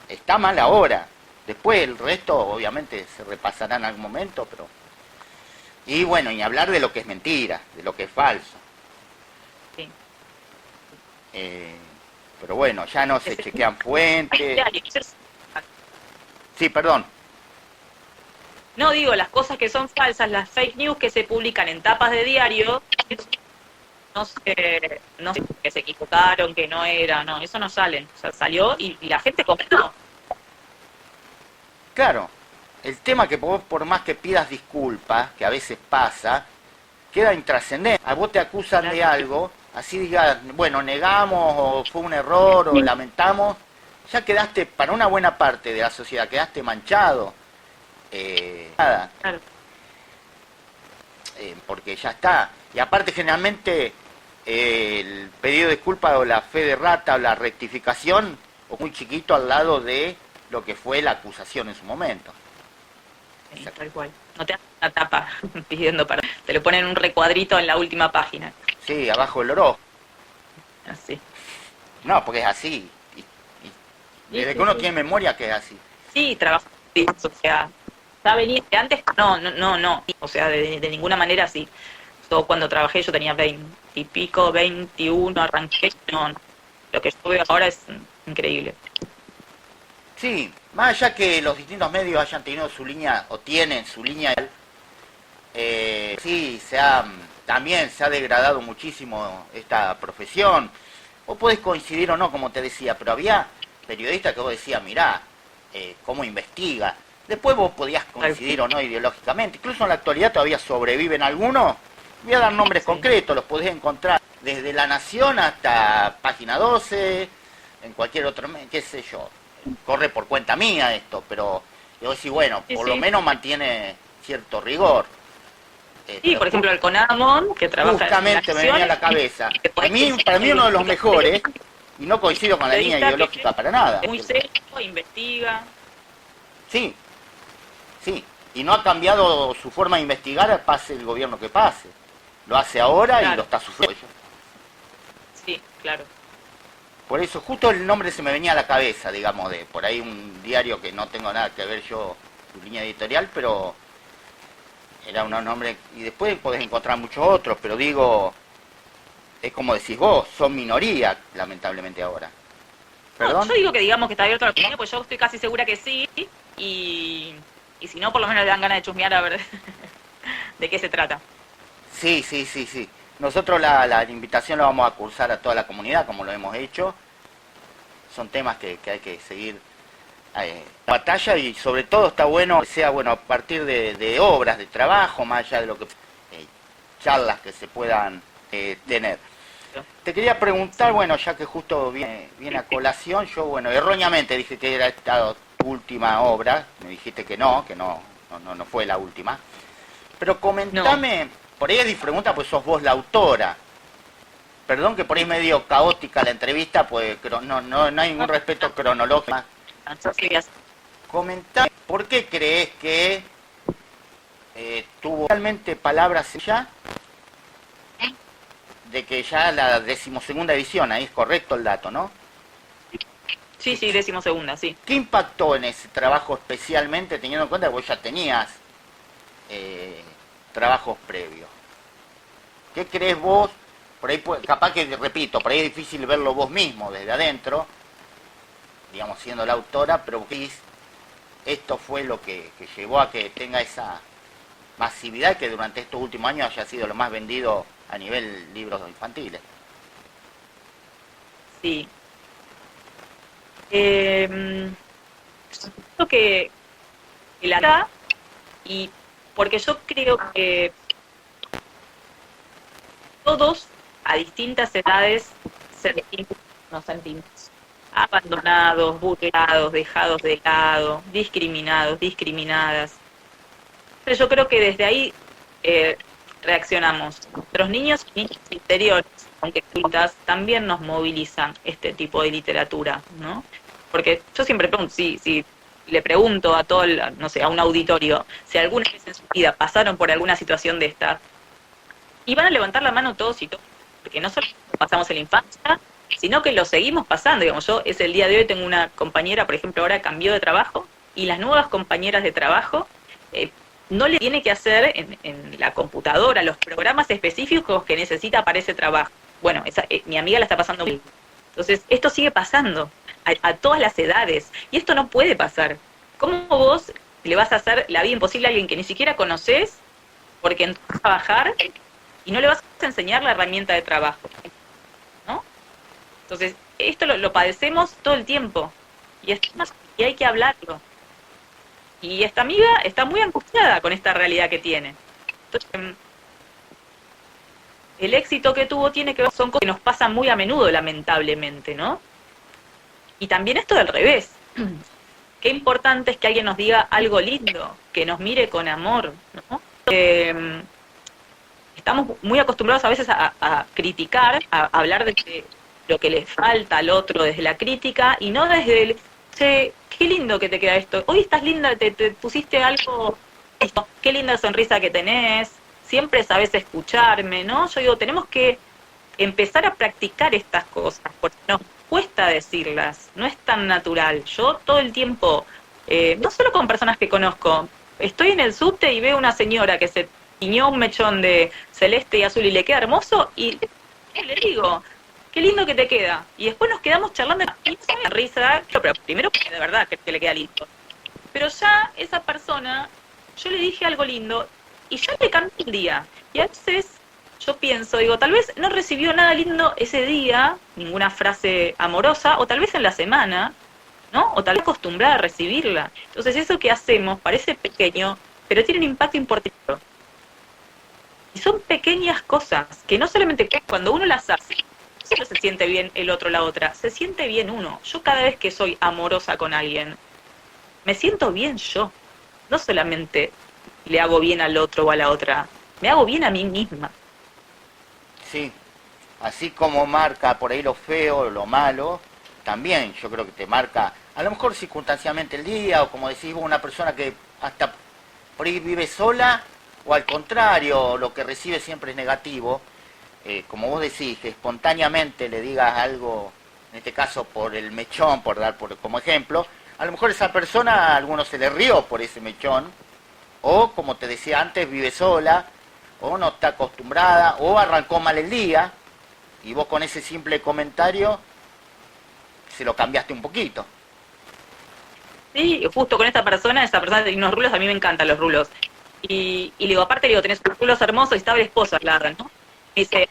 está mal ahora. Después el resto, obviamente, se repasará en algún momento, pero... Y bueno, y hablar de lo que es mentira, de lo que es falso. Sí. Pero bueno, ya no se chequean fuentes. Sí, perdón. No digo, las cosas que son falsas, las fake news que se publican en tapas de diario, no sé que se equivocaron, que no era, no, eso no sale. O sea, salió y la gente comentó. Claro, el tema que vos por más que pidas disculpas, que a veces pasa, queda intrascendente. A vos te acusan de algo, así digas, bueno, negamos o fue un error o lamentamos, ya quedaste, para una buena parte de la sociedad, quedaste manchado. Nada. Claro. Porque ya está. Y aparte generalmente el pedido de disculpa o la fe de rata o la rectificación o muy chiquito al lado de lo que fue la acusación en su momento. Sí, tal cual. No te hacen una tapa pidiendo perdón. Te lo ponen en un recuadrito en la última página. Sí, abajo del oro. Así. No, porque es así. Desde que uno tiene memoria que es así. Sí, trabajo. O sea, ya venía de antes. No. O sea, de ninguna manera sí. Yo cuando trabajé yo tenía 20 y pico, 21, arranqué. No. Lo que yo veo ahora es increíble. Sí, más allá que los distintos medios hayan tenido su línea, o tienen su línea, sí, también se ha degradado muchísimo esta profesión. Vos podés coincidir o no, como te decía, pero había periodistas que vos decías, mirá, cómo investiga. Después vos podías coincidir o no ideológicamente. Incluso en la actualidad todavía sobreviven algunos. Voy a dar nombres concretos, los podés encontrar desde La Nación hasta Página 12, en cualquier otro, qué sé yo. Corre por cuenta mía esto, pero yo decía, bueno, por lo menos mantiene cierto rigor. Sí, por ejemplo, el CONAMON, que trabaja justamente en me venía a la cabeza. Para mí uno de los mejores, y no coincido con la línea ideológica para nada. Muy serio, investiga. Sí, y no ha cambiado su forma de investigar, pase el gobierno que pase. Lo hace ahora y lo está sufriendo. Sí, claro. Por eso justo el nombre se me venía a la cabeza, digamos, de por ahí un diario que no tengo nada que ver yo, su línea editorial, pero era un nombre, y después podés encontrar muchos otros, pero digo, es como decís vos, son minoría, lamentablemente ahora. ¿Perdón? No, yo digo que digamos que está abierto a la opinión, pues yo estoy casi segura que sí, y si no, por lo menos le dan ganas de chusmear a ver de qué se trata. Sí. Nosotros la invitación la vamos a cursar a toda la comunidad, como lo hemos hecho. Son temas que hay que seguir batalla, y sobre todo está bueno que sea bueno a partir de obras, de trabajo, más allá de lo que charlas que se puedan tener. Te quería preguntar, bueno, ya que justo viene a colación, yo, bueno, erróneamente dije que era estado última obra, me dijiste que no fue la última, pero comentame, por ahí es mi pregunta, pues sos vos la autora. Perdón que por ahí es medio caótica la entrevista, pues no hay ningún respeto cronológico. Comentame, ¿por qué crees que tuvo realmente palabras ya de que ya la 12ª edición, ahí es correcto el dato, ¿no? Sí, 12ª, sí. ¿Qué impactó en ese trabajo especialmente, teniendo en cuenta que vos ya tenías trabajos previos? ¿Qué crees vos? Por ahí, capaz que, repito, por ahí es difícil verlo vos mismo desde adentro, digamos, siendo la autora, pero esto fue lo que llevó a que tenga esa masividad, que durante estos últimos años haya sido lo más vendido a nivel libros infantiles. Sí. Creo que la y porque yo creo que todos a distintas edades nos sentimos abandonados, burlados, dejados de lado, discriminados, discriminadas. Pero yo creo que desde ahí reaccionamos. Nuestros niños y niñas interiores, aunque adultas, también nos movilizan este tipo de literatura, ¿no? Porque yo siempre pregunto, si le pregunto a todo, no sé, a un auditorio, si alguna vez en su vida pasaron por alguna situación de esta, y van a levantar la mano todos y todos, porque no solo pasamos en la infancia, sino que lo seguimos pasando. Digamos, yo es el día de hoy, tengo una compañera, por ejemplo, ahora cambió de trabajo, y las nuevas compañeras de trabajo no le tiene que hacer en la computadora los programas específicos que necesita para ese trabajo. Bueno, mi amiga la está pasando bien. Entonces, esto sigue pasando a todas las edades, y esto no puede pasar. ¿Cómo vos le vas a hacer la vida imposible a alguien que ni siquiera conoces porque entras a trabajar y no le vas a enseñar la herramienta de trabajo, ¿no? Entonces, esto lo padecemos todo el tiempo, y hay que hablarlo. Y esta amiga está muy angustiada con esta realidad que tiene. Entonces, el éxito que tuvo tiene que ver, son cosas que nos pasan muy a menudo, lamentablemente, ¿no? Y también esto del revés. Qué importante es que alguien nos diga algo lindo, que nos mire con amor, ¿no? Estamos muy acostumbrados a veces a criticar, a hablar de lo que le falta al otro desde la crítica, y no desde el, che, qué lindo que te queda esto, hoy estás linda, te pusiste algo, esto, qué linda sonrisa que tenés, siempre sabes escucharme, ¿no? Yo digo, tenemos que empezar a practicar estas cosas, porque nos cuesta decirlas, no es tan natural. Yo todo el tiempo, no solo con personas que conozco, estoy en el subte y veo una señora que se tiñó un mechón de celeste y azul y le queda hermoso, y le digo, qué lindo que te queda. Y después nos quedamos charlando y me risa, pero primero porque de verdad que le queda lindo. Pero ya esa persona, yo le dije algo lindo y ya le cambié el día. Y a veces yo pienso, digo, tal vez no recibió nada lindo ese día, ninguna frase amorosa, o tal vez en la semana, ¿no? O tal vez acostumbrada a recibirla. Entonces eso que hacemos parece pequeño, pero tiene un impacto importante. Y son pequeñas cosas que no solamente cuando uno las hace, no solo se siente bien el otro o la otra, se siente bien uno. Yo cada vez que soy amorosa con alguien, me siento bien yo. No solamente le hago bien al otro o a la otra, me hago bien a mí misma. Sí, así como marca por ahí lo feo, lo malo, también yo creo que te marca, a lo mejor circunstancialmente el día, o como decís vos, una persona que hasta por ahí vive sola, o al contrario, lo que recibe siempre es negativo, como vos decís, que espontáneamente le digas algo, en este caso por el mechón, por dar como ejemplo, a lo mejor esa persona, a algunos se le rió por ese mechón, o como te decía antes, vive sola, o no está acostumbrada, o arrancó mal el día, y vos con ese simple comentario se lo cambiaste un poquito. Sí, justo con esa persona tiene unos rulos, a mí me encantan los rulos. Y le digo, aparte le digo, tenés unos rulos hermosos, y estaba el esposo, Clara, ¿no? Me dice,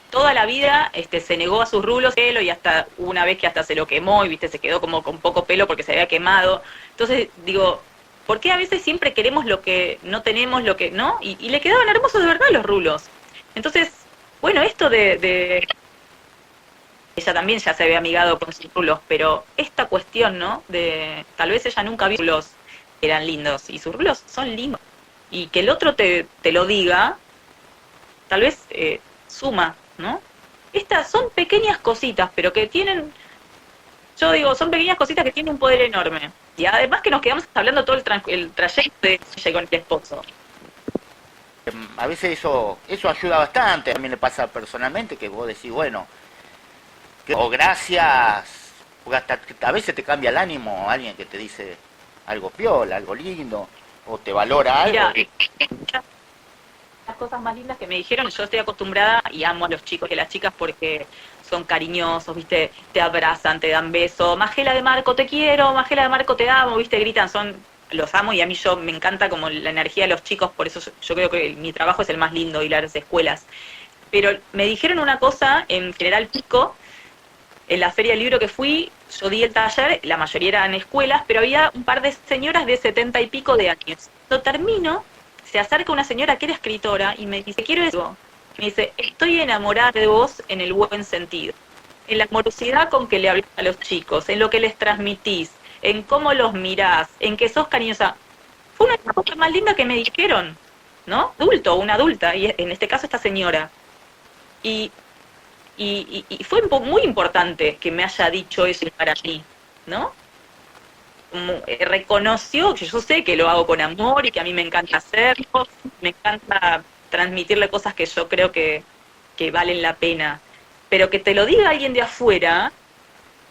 toda la vida se negó a sus rulos, pelo, y hasta una vez que hasta se lo quemó, y viste, se quedó como con poco pelo porque se había quemado. Entonces digo, ¿por qué a veces siempre queremos lo que no tenemos, lo que no? Y le quedaban hermosos de verdad los rulos. Entonces, bueno, esto de ella también ya se había amigado con sus rulos, pero esta cuestión, ¿no? De tal vez ella nunca vio rulos que eran lindos, y sus rulos son lindos. Y que el otro te lo diga, tal vez suma, ¿no? Estas son pequeñas cositas, pero que tienen, yo digo, son pequeñas cositas que tienen un poder enorme. Y además que nos quedamos hablando todo el trayecto de ella con el esposo. A veces eso ayuda bastante. A mí me pasa personalmente que vos decís, bueno, o gracias, porque hasta a veces te cambia el ánimo alguien que te dice algo piola, algo lindo, o te valora algo. Mira, las cosas más lindas que me dijeron, yo estoy acostumbrada y amo a los chicos y a las chicas porque son cariñosos, viste, te abrazan, te dan besos, Magela de Marco te quiero, Magela de Marco te amo, viste, gritan, los amo, y a mí me encanta como la energía de los chicos, por eso yo creo que mi trabajo es el más lindo, y las escuelas. Pero me dijeron una cosa en General Pico, en la feria del libro que fui, yo di el taller, la mayoría eran escuelas, pero había un par de señoras de 70 y pico de años. Cuando termino, se acerca una señora que era escritora y me dice, quiero eso. Me dice, estoy enamorada de vos en el buen sentido. En la amorosidad con que le hablas a los chicos, en lo que les transmitís, en cómo los mirás, en que sos cariñosa. Fue una de las cosas más lindas que me dijeron, ¿no? Una adulta, y en este caso esta señora. Y fue muy importante que me haya dicho eso para mí, ¿no? Reconoció que yo sé que lo hago con amor y que a mí me encanta hacerlo, me encanta transmitirle cosas que yo creo que valen la pena, pero que te lo diga alguien de afuera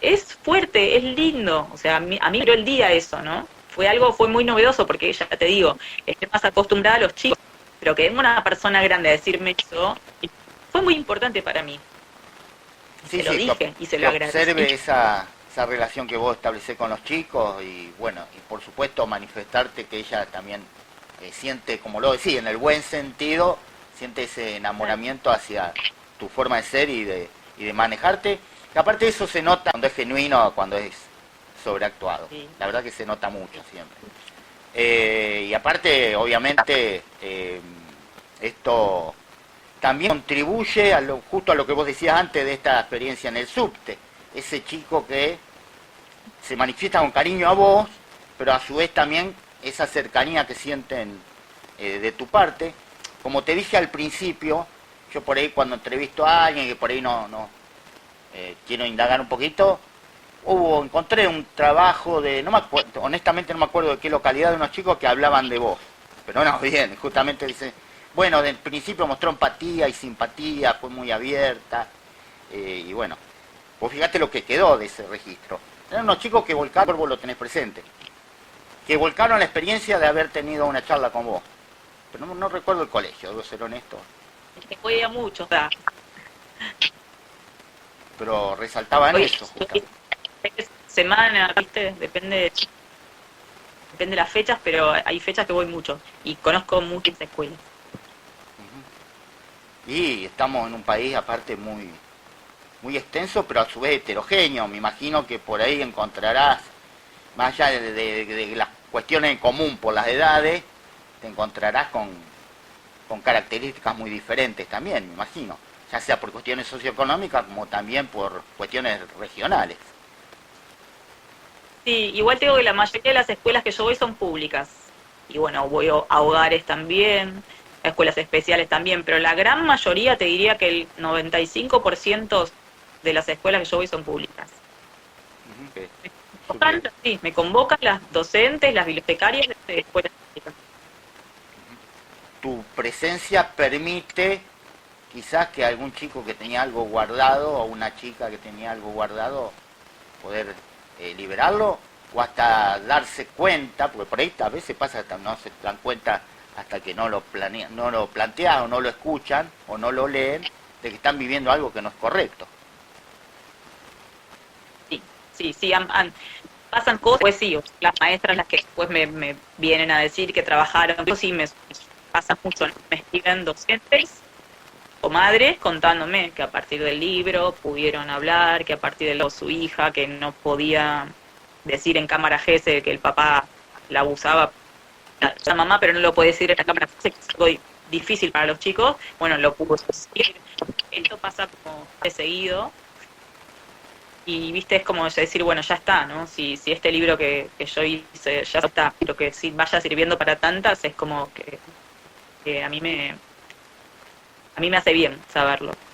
es fuerte, es lindo, o sea, a mí me dio el día eso, ¿no? Fue muy novedoso porque ya te digo, estoy más acostumbrada a los chicos, pero que venga una persona grande a decirme eso, fue muy importante para mí. Sí, se lo dije y se lo agradecí. Observe esa relación que vos establecés con los chicos y bueno, y por supuesto manifestarte que ella también siente, como lo decía, en el buen sentido, siente ese enamoramiento hacia tu forma de ser y de manejarte. Que aparte eso se nota cuando es genuino, cuando es sobreactuado. Sí. La verdad que se nota mucho siempre. Y aparte, obviamente, esto también contribuye justo a lo que vos decías antes de esta experiencia en el subte. Ese chico que se manifiesta con cariño a vos, pero a su vez también esa cercanía que sienten de tu parte. Como te dije al principio, yo por ahí cuando entrevisto a alguien que por ahí no quiero indagar un poquito, encontré un trabajo de, honestamente no me acuerdo de qué localidad, de unos chicos que hablaban de vos. Pero no, bien, justamente dice, bueno, del principio mostró empatía y simpatía, fue muy abierta, y bueno, pues fíjate lo que quedó de ese registro. Eran unos chicos que volcaron, vos lo tenés presente, que volcaron la experiencia de haber tenido una charla con vos. Pero no recuerdo el colegio, debo ser honesto. Me podía mucho, o sea. Pero resaltaban eso. Semana, ¿viste? Depende de las fechas, pero hay fechas que voy mucho y conozco muchas escuelas. Y estamos en un país aparte muy extenso, pero a su vez heterogéneo. Me imagino que por ahí encontrarás, más allá de las cuestiones en común por las edades, te encontrarás con características muy diferentes también, me imagino. Ya sea por cuestiones socioeconómicas como también por cuestiones regionales. Sí, igual te digo que la mayoría de las escuelas que yo voy son públicas. Y bueno, voy a hogares también, a escuelas especiales también, pero la gran mayoría, te diría que el 95% de las escuelas que yo voy son públicas. Me convocan las docentes, las bibliotecarias de escuelas públicas. Tu presencia permite quizás que algún chico que tenía algo guardado o una chica que tenía algo guardado poder liberarlo o hasta darse cuenta, porque por ahí a veces pasa hasta no se dan cuenta hasta que no lo plantean o no lo escuchan o no lo leen, de que están viviendo algo que no es correcto. Sí, pasan cosas, pues sí, las maestras las que después me vienen a decir que trabajaron, sí me pasa mucho, me escriben docentes o madres contándome que a partir del libro pudieron hablar, que a partir de su hija, que no podía decir en cámara GS que el papá la abusaba, la mamá, pero no lo puede decir en la cámara GS, que es algo difícil para los chicos, bueno, lo pudo decir. Esto pasa como de seguido. y viste, es como decir, bueno, ya está, ¿no? Si este libro que yo hice ya está, pero que si vaya sirviendo para tantas, es como que a mí me hace bien saberlo.